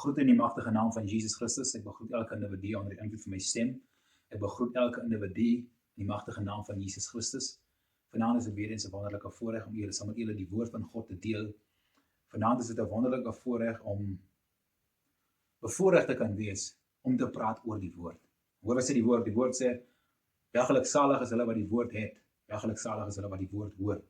Groet in die magtige naam van Jesus Christus. Ek begroet elke individu onder die invloed van my stem. Ek begroet elke individu in die magtige naam van Jesus Christus. Vanaand is dit weer eens 'n wonderlike voorreg om saam met julle die woord van God te deel. Vanaand is dit 'n wonderlike voorreg om bevoorreg te kan wees om te praat oor die woord. Hoor wat sê die woord? Die woord sê, ja, geluksalig is hulle wat die woord het. Ja, geluksalig is hulle wat die woord hoor.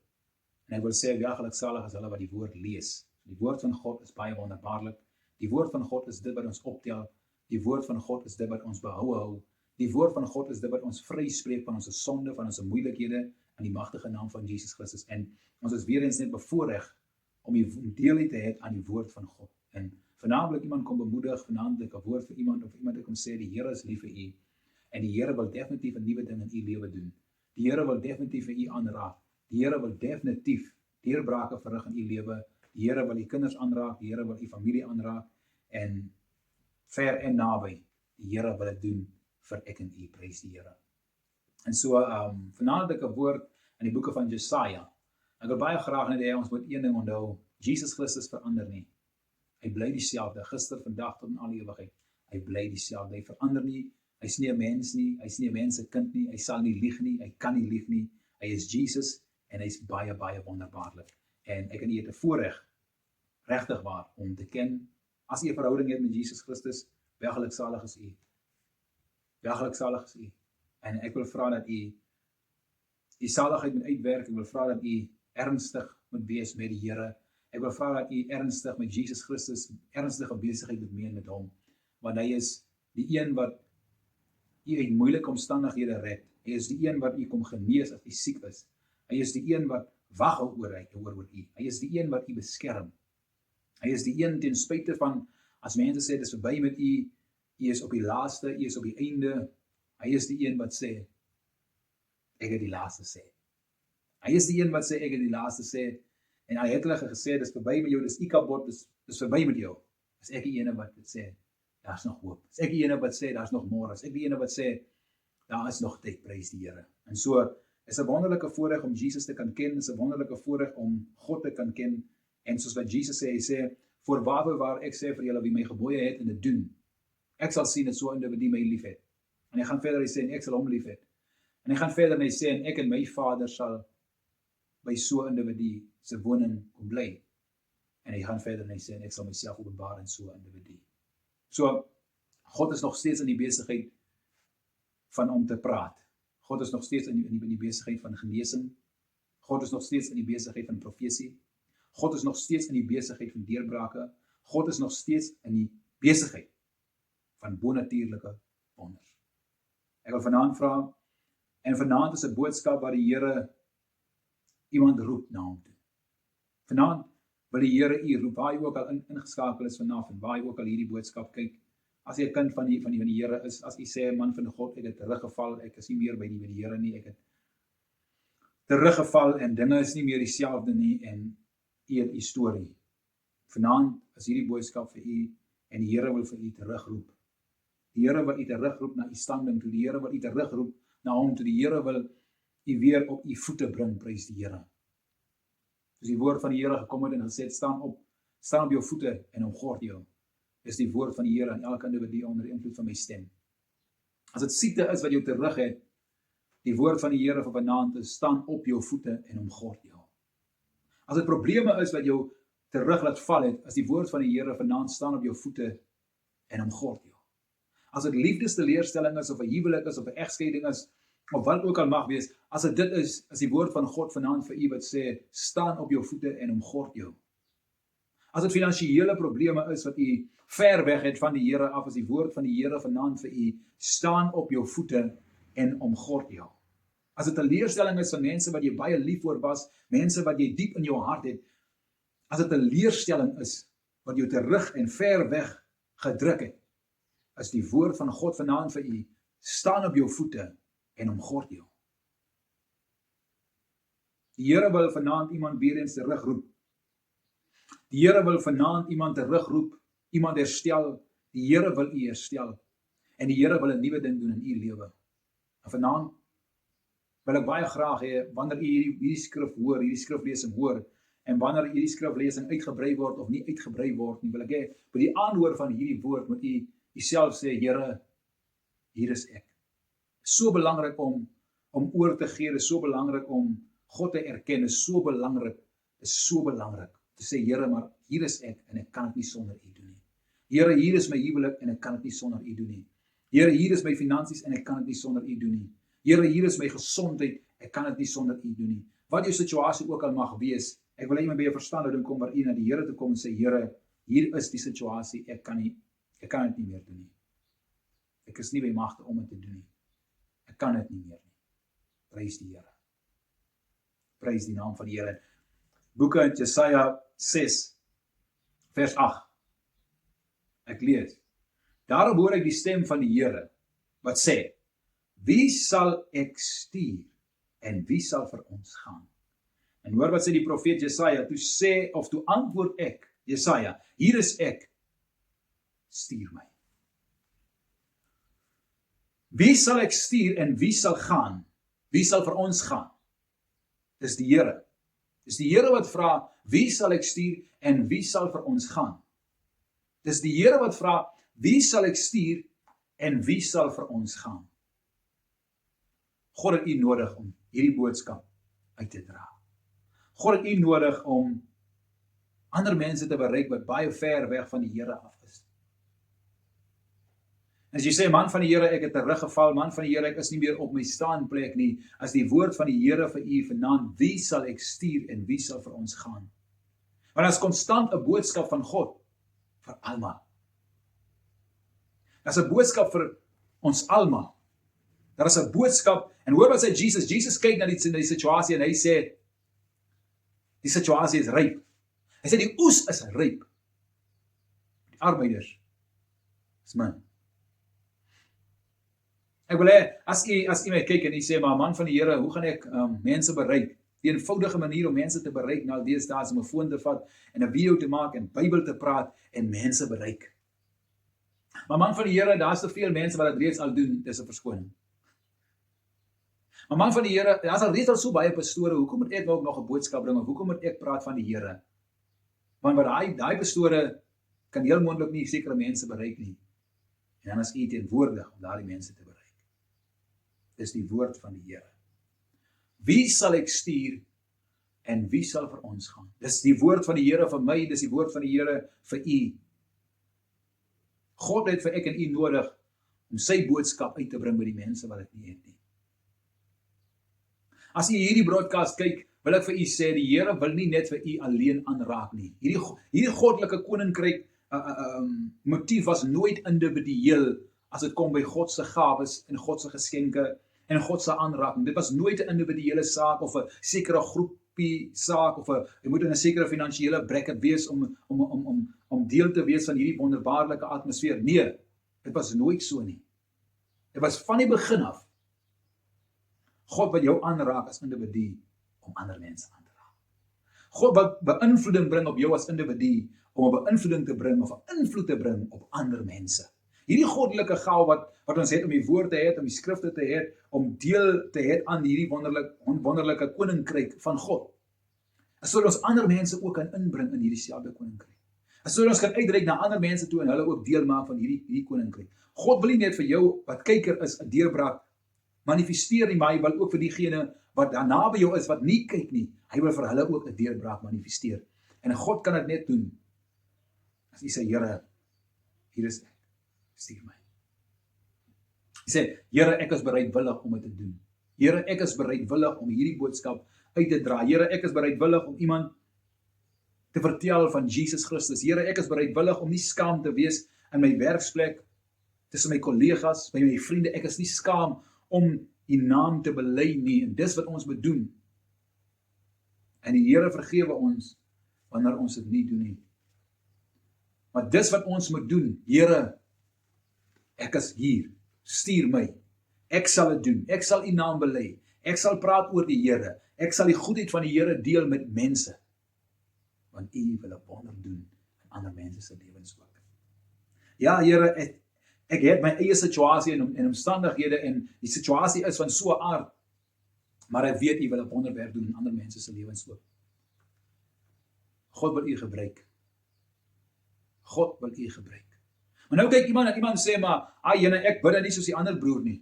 En ek wil sê, ja, geluksalig is hulle wat die woord lees. Die woord van God is baie wonderbaarlik. Die woord van God is dit wat ons optel. Die woord van God is dit wat ons behou hou. Die woord van God is dit wat ons vryspreek van ons sonde, van ons moeilikhede in die magtige naam van Jesus Christus. En ons is weer eens net bevoorreg om deel te hê aan die woord van God. En vanaand wil ek iemand kom bemoedig, vanaand wil ek 'n woord vir iemand of iemand kom sê die Here is lief vir u en die Here wil definitief 'n nuwe ding in u lewe doen. Die Here wil definitief vir u aanraak. Die Here wil definitief deurbrake verrig in u lewe. Die Here wil u kinders aanraak, die Here wil u familie aanraak en ver en naby. Die Here wil dit doen vir ek en u, prys die Here. En so vanaand het ek 'n woord in die boeke van Jesaja. Ek wil baie graag net hê ons moet een ding onthou, Jesus Christus verander nie. Hy bly dieselfde, gister, vandag tot in alle ewigheid. Hy bly dieselfde, hy verander nie. Hy's nie 'n mens nie, hy's nie 'n mens se kind nie, hy sal nie lieg nie, hy kan nie lieg nie. Hy is Jesus en hy's baie baie wonderbaarlik. En ek en u het 'n voorreg regtig waar om te ken as u 'n verhouding het met Jesus Christus, baie geluksalig is u. Baie geluksalig is u. En ek wil vra dat u saligheid moet uitwerk. Ek wil vra dat u ernstig moet wees met die Here. Ek wil vra dat u ernstig met Jesus Christus, ernstige besigheid moet meen met hom, want hy is die een wat u uit moeilike omstandighede red. Hy is die een wat u kom genees as u siek is. Hy is die een wat wag oor u. Hy is die een wat u beskerm. Hy is die een ten spyte van, as mense sê, dit is verby met u, u is op die laaste, u is op die einde. Hy is die een wat sê, ek het die laaste sê. Hy is die een wat sê, ek het die laaste sê. En hy het hulle gesê, dis verby met jou, dis Ikabod, dis verby met jou. Is ek die ene wat sê, daar's nog hoop. Is ek die ene wat sê, daar's nog môre. Is ek die ene wat sê, daar is nog tyd, prys die Here. En so, is 'n wonderlike voorreg om Jesus te kan ken, is 'n wonderlike voorreg om God te kan ken. En soos wat Jesus sê, hy sê, voorwaar ek sê vir julle wie my gebooie het en dit doen, ek sal sien dat so 'n individu my lief het. En hy gaan verder, hy sê, en ek sal hom lief het. En hy gaan verder en hy sê, en ek en my Vader sal by so 'n individu se woning kom bly. En hy gaan verder en hy sê, en ek sal myself openbaar in so 'n individu. So, God is nog steeds in die besigheid van om te praat. God is nog steeds in die besigheid van genesing. God is nog steeds in die besigheid van profesie. God is nog steeds in die besigheid van deurbrake. God is nog steeds in die besigheid van bonatuurlike wonders. Ek wil vanaand vra, en vanaand is 'n boodskap waar die Here iemand roep na hom toe. Vanaand wil die Here u roep, waar jy ook al ingeskakel is vanaf en waar jy ook al hierdie boodskap kyk. As jy 'n kind van die Here is, as jy sê, man van God, ek het teruggeval, ek is nie meer by die Here nie, ek het teruggeval en dinge is nie meer dieselfde nie en u het u storie. Vanaand is hierdie boodskap vir u en die Here wil vir u terugroep. Die Here wil u terugroep na u standing toe, die Here wil u terugroep na hom toe, die Here wil u weer op u voete bring, prys die Here. Soos die woord van die Here gekom het en gesê, staan op jou voete en omgord jou. Is die woord van die Here aan elke individu onder die invloed van my stem. As dit siekte is wat jou terug het, die woord van die Here vir vanaand is, staan op jou voete en omgord jou. As dit probleme is wat jou terug laat val het, as die woord van die Here vanaand, staan op jou voete en omgord jou. As dit liefdesteleurstelling is, of 'n huwelik is, of 'n egskeiding is, of wat ook al mag wees, as dit is die woord van God vanaand vir u wat sê, staan op jou voete en omgord jou. As dit finansiële probleme is wat u ver weg het van die Here af, is die woord van die Here vanaand vir u, staan op jou voete en omgord jou. As dit 'n leerstelling is van mense wat jy baie lief voor was, mense wat jy diep in jou hart het, as dit 'n leerstelling is wat jou terug en ver weg gedruk het, is die woord van God vanaand vir u, staan op jou voete en omgord jou. Die Here wil vanaand iemand weer eens terugroep. Die Here wil vanaand iemand terugroep, iemand herstel. Die Here wil u herstel. En die Here wil 'n nuwe ding doen in u lewe. En vanaand wil ek baie graag hê, wanneer u hierdie skrif hoor, hierdie skriflesing hoor, En wanneer hierdie skriflesing uitgebrei word of nie uitgebrei word nie, wil ek hê, by die aanhoor van hierdie woord moet u self sê, Here, hier is ek. So belangrik om oor te gee, is so belangrik om God te erken, is so belangrik te sê, Here, maar hier is ek en ek kan dit nie sonder u doen nie. Here, hier is my huwelik en ek kan dit nie sonder u doen nie. Here, hier is my finansies en ek kan dit nie sonder u doen nie. Here, hier is my gesondheid, ek kan dit nie sonder u doen nie. Wat jou situasie ook al mag wees, ek wil hê jy by 'n verstande kom waar u na die Here toe kom en sê, Here, hier is die situasie, ek kan dit nie meer doen nie. Ek is nie by magte om dit te doen nie. Ek kan dit nie meer nie. Prys die Here. Prys die naam van die Here. Boeke in Jesaja 6, vers 8. Ek lees. Daarom hoor ek die stem van die Here, wat sê, wie sal ek stuur en wie sal vir ons gaan? En hoor wat sê die profeet Jesaja, toe antwoord ek, Jesaja, hier is ek, stuur my. Wie sal ek stuur en wie sal gaan? Wie sal vir ons gaan? Dis die Here. Dis die Here wat vra, wie sal ek stuur en wie sal vir ons gaan? Dis die Here wat vra, wie sal ek stuur en wie sal vir ons gaan? God het u nodig om hierdie boodskap uit te dra. God het u nodig om ander mense te bereik wat baie ver weg van die Here af is. En as jy sê, man van die Here, ek het teruggeval, man van die Here, ek is nie meer op my staanplek nie, as die woord van die Here vir u vanaand, wie sal ek stuur en wie sal vir ons gaan? Want dit is konstant 'n boodskap van God vir almal. Dit is 'n boodskap vir ons almal. Daar is 'n boodskap, en hoor wat sê Jesus. Jesus kyk na die situasie en hy sê, die situasie is ryp. Hy sê die oes is ryp. Die arbeiders is min. Ek wil hê, as u my kyk en u sê, maar man van die Here, hoe gaan ek mense bereik? Die eenvoudige manier om mense te bereik nou deesdae is om 'n foon te vat en 'n video te maak en Bybel te praat en mense bereik. Maar man van die Here, daar's te veel mense wat dit reeds al doen, dis 'n verskoning. Maar man van die Here, daar's al reeds al so baie pastore, hoekom moet ek ook nog 'n boodskap bring of hoekom moet ek praat van die Here? Want daai pastore kan heel moontlik nie sekere mense bereik nie. En dan is u teenwoordig om daardie mense te bereik. Dis die woord van die Here. Wie sal ek stuur en wie sal vir ons gaan? Dis die woord van die Here vir my, dis die woord van die Here vir u. God het vir ek en u nodig om sy boodskap uit te bring by die mense wat dit nie het nie. As u hierdie broadcast kyk, wil ek vir u sê, die Here wil nie net vir u alleen aanraak nie. Hierdie goddelike koninkryk motief was nooit individueel as dit kom by God se gawes en God se geskenke en God se aanraking. Dit was nooit 'n individuele saak of 'n sekere groepie saak of jy moet in 'n sekere finansiële bracket wees om deel te wees van hierdie wonderbaarlike atmosfeer. Nee, dit was nooit so nie. Dit was van die begin af God wat jou aanraak as individu om ander mense aan te raak. God wat beïnvloeding bring op jou as individu om 'n beïnvloeding te bring of 'n invloed te bring op ander mense. Hierdie goddelike gawe wat ons het om die woord te hê, om die skrifte te hê, om deel te hê aan hierdie wonderlike koninkryk van God. Sodat ons ander mense ook kan inbring in hierdie selfde koninkryk. Sodat ons kan uitreik na ander mense toe en hulle ook deel maak van hierdie koninkryk. God wil nie net vir jou wat kyker is 'n deurbraak manifesteer nie, maar hy wil ook vir diegene wat daar naby jou is wat nie kyk nie. Hy wil vir hulle ook 'n deurbraak manifesteer. En God kan dit net doen as jy sê, Here, hier is ek. Stuur my. Hy sê, Here, ek is bereidwillig om dit te doen. Here, ek is bereidwillig om hierdie boodskap uit te dra. Here, ek is bereidwillig om iemand te vertel van Jesus Christus. Here, ek is bereidwillig om nie skaam te wees in my werksplek, tussen my kollegas, by my vriende. Ek is nie skaam om die naam te bely nie. En dis wat ons moet doen. En die Here vergewe ons wanneer ons dit nie doen nie. Maar dis wat ons moet doen. Here, ek is hier, stuur my, ek sal dit doen, ek sal u naam bely, ek sal praat oor die Here, ek sal die goedheid van die Here deel met mense, want u wil 'n wonder doen in ander mense se lewens ook. Ja, Here, ek het my eie situasie en omstandighede en die situasie is van so 'n aard, maar ek weet u wil 'n wonderwerk doen in ander mense se lewens ook. God wil u gebruik. God wil u gebruik. Maar nou kyk iemand sê maar, jene, ek bid dan nie soos die ander broer nie.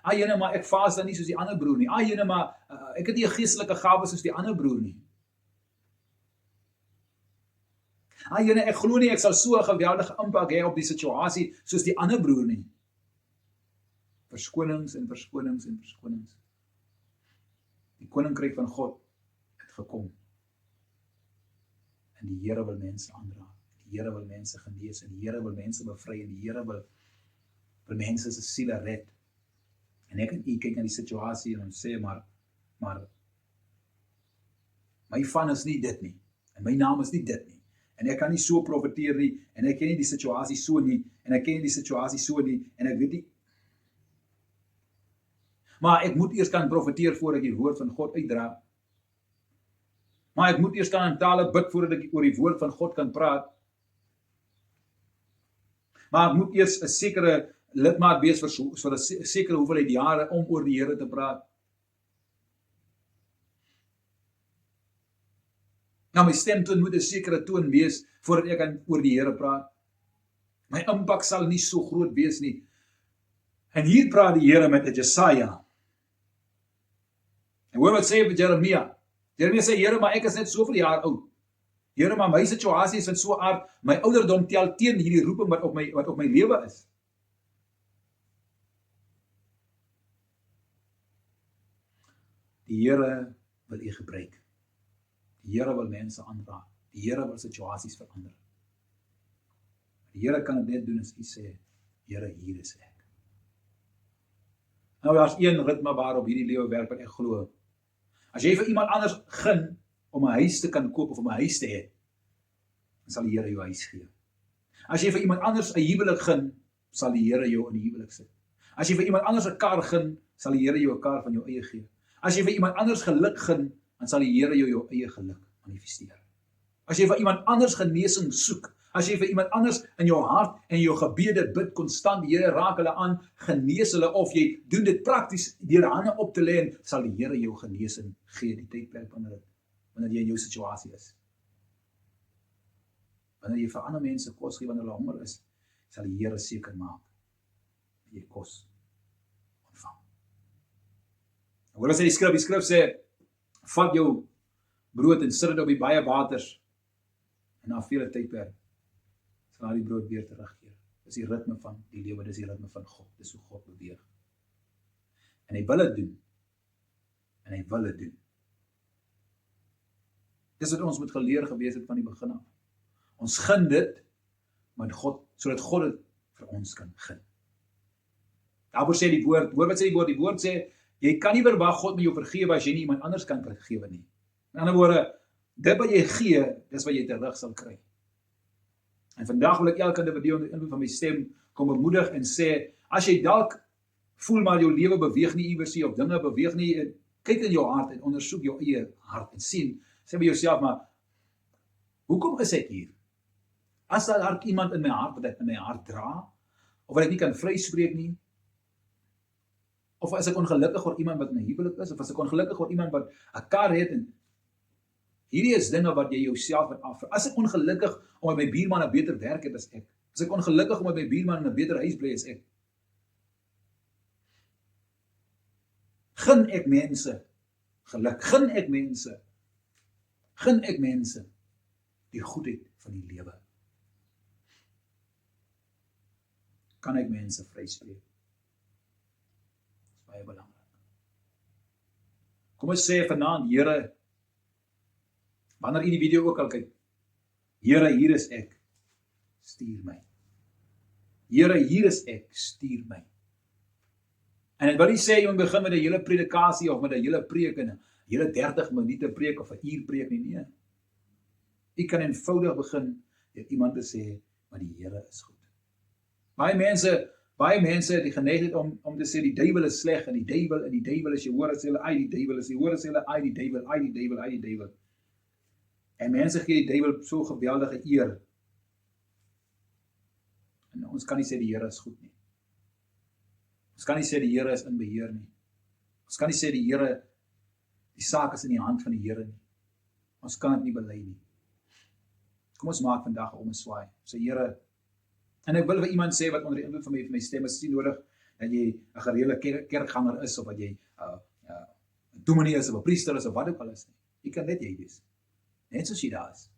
Jene, maar ek vaas dan nie soos die ander broer nie. Jene, maar ek het nie 'n geestelike gawe soos die ander broer nie. Jene, ek glo nie ek sal so 'n geweldige impak hê op die situasie soos die ander broer nie. Verskonings en verskonings en verskonings. Die koninkryk van God het gekom. En die Here wil mense aanraak. Die Here wil mense genees. En die Here wil mense bevry. En die Here wil mense se siele red. En ek en u kyk na die situasie en ons sê maar my van is nie dit nie. En my naam is nie dit nie. En ek kan nie so profeteer nie. En ek ken nie die situasie so nie. En ek ken nie die situasie so nie. En ek weet nie. Maar ek moet eers kan profeteer voordat ek die woord van God uitdra. Maar ek moet eers kan in tale bid voordat ek oor die woord van God kan praat. Maar ek moet eers 'n sekere lidmaat wees vir 'n sekere hoeveelheid jare om oor die Here te praat. Nou my stemtoon moet 'n sekere toon wees voordat ek kan oor die Here praat. My impak sal nie so groot wees nie. En hier praat die Here met Jesaja. En hoor wat sê vir Jeremia. Jeremia sê, Here, maar ek is net soveel jaar oud. Here, maar my situasie is van so aard, my ouderdom tel teen hierdie roeping wat op my lewe is. Die Here wil u gebruik. Die Here wil mense aanraak. Die Here wil situasies verander. Die Here kan dit net doen as u sê, Here, hier is ek. Nou, daar's een ritme waarop hierdie lewe werk wat ek glo. As jy vir iemand anders gun om 'n huis te kan koop of om 'n huis te hê, dan sal die Here jou huis gee. As jy vir iemand anders 'n huwelik gun, sal die Here jou in die huwelik sit. As jy vir iemand anders 'n kar gun, sal die Here jou 'n kar van jou eie gee. As jy vir iemand anders geluk gun, dan sal die Here jou eie geluk manifesteer. As jy vir iemand anders genesing soek, as jy vir iemand anders in jou hart en jou gebede bid konstant, die Here raak hulle aan, genees hulle, of jy doen dit prakties deur hande op te lê, sal die Here jou genesing gee die tydperk wanneer jy in jou situasie is. Wanneer jy vir ander mense kos gee wanneer hulle honger is, sal die Here seker maak dat jy kos ontvang. Hoor as die skrif sê, vat jou brood en sit dit op die baie waters, en na vele tydperk sal die brood weer terugkeer. Dis die ritme van die lewe, dis die ritme van God, dis hoe God beweeg. En hy wil dit doen. En hy wil dit doen. Dis wat ons moet geleer gewees het van die begin af. Ons gun dit, maar God, sodat God dit vir ons kan gun. Daarvoor sê die woord, hoor wat sê die woord? Die woord sê, jy kan nie verwag God met jou vergewe as jy nie iemand anders kan vergewe nie. In ander woorde, dit wat jy gee, dis wat jy terug sal kry. En vandag wil ek elke individu onder invloed van my stem kom bemoedig en sê, as jy dalk voel maar jou lewe beweeg nie iewers nie, of dinge beweeg nie, kyk in jou hart en ondersoek jou eie hart en sien, sê by jouself maar, hoekom is ek hier? As daar iemand in my hart wat ek in my hart dra, of wat ek nie kan vryspreek nie, of as ek ongelukkig oor iemand wat in 'n huwelik is, of as ek ongelukkig oor iemand wat 'n kar het, en hierdie is dinge wat jy jouself moet afvra. As ek ongelukkig omdat my buurman 'n beter werk het as ek, as ek ongelukkig omdat my buurman in 'n beter huis bly as ek, gun ek mense geluk, gun ek mense die goedheid van die lewe. Kan ek mense vryspreek? Dis baie belangrik. Kom ons sê vanaand, Here, wanneer u die video ook al kyk, Here, hier is ek, stuur my. Here, hier is ek, stuur my. En dit wil nie sê jy moet begin met 'n hele predikasie of met 'n hele preek en 'n hele 30 minute preek of 'n uur preek nie, nee. U kan eenvoudig begin deur iemand te sê, maar die Here is goed. Baie mense het die geneigtheid om te sê die duiwel is sleg en die duiwel is, jy hoor as hulle die duiwel is, jy hoor as hulle die duiwel. En mense gee die duiwel so geweldige eer. En ons kan nie sê die Here is goed nie. Ons kan nie sê die Here is in beheer nie. Ons kan nie sê die saak is in die hand van die Here nie. Ons kan dit nie bely nie. Kom ons maak vandag 'n omswaai. Sê Here, en ek wil vir iemand sê wat onder die invloed van my stem is, nie nodig dat jy 'n gereelde kerkganger is of wat jy 'n dominee is of 'n priester is of wat ook al is nie. Jy kan net jy wees. Net soos jy daar is.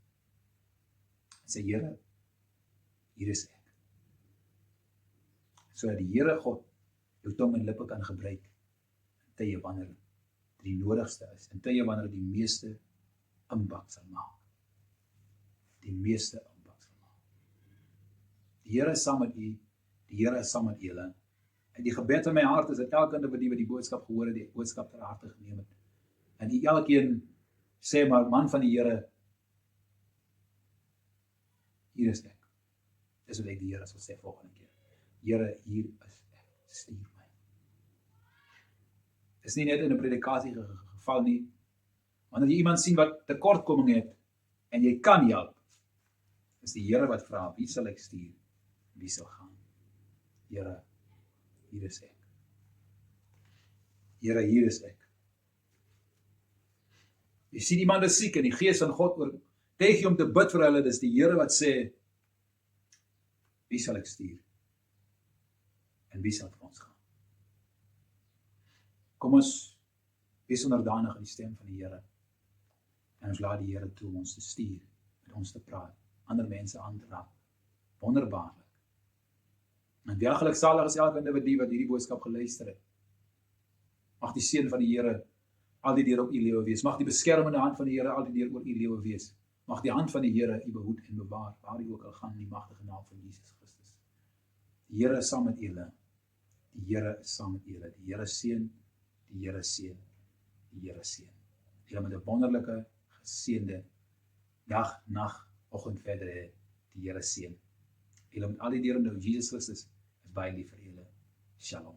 Sê Here, hier is ek. Sodat die Here God jou tong en lippe kan gebruik in tye wanneer dit die nodigste is, in tye wanneer dit die meeste impak sal maak. Die meeste impak sal maak. Die Here is saam met u, die Here is saam met julle. En die gebed in my hart is dat elke individu wat die boodskap gehoor het, die boodskap ter harte geneem het. En u elkeen sê maar, man van die Here, hier is ek. Dis wat ek die Here sal sê volgende keer. Here, hier is ek. Stuur my. Is nie net in 'n predikasie geval nie. Wanneer jy iemand sien wat tekortkoming het en jy kan help, is die Here wat vra, wie sal ek stuur? Wie sal gaan? Here, hier is ek. Here, hier is ek. Jy sien iemand is siek en die Gees van God oortuig jy om te bid vir hulle, dis die Here wat sê, wie sal ek stuur? En wie sal vir ons gaan? Kom ons wees onderdanig aan die stem van die Here. En ons laat die Here toe om ons te stuur, met ons te praat, ander mense aan te raak. Wonderbaarlik. En welgeluksalig is elke individu wat hierdie boodskap geluister het. Mag die seën van die Here al die deur op u lewe wees. Mag die beskermende hand van die Here al die deur oor u lewe wees. Mag die hand van die Here u behoed en bewaar, waar u ook al gaan in die magtige naam van Jesus Christus. Die Here is saam met julle. Die Here is saam met julle. Die Here seën, die Here seën, die Here seën. Julle met 'n wonderlike, geseënde dag, nag, oggend verder hê. Die Here seën. Julle met al die deur in Jesus Christus is baie lief vir julle. Shalom.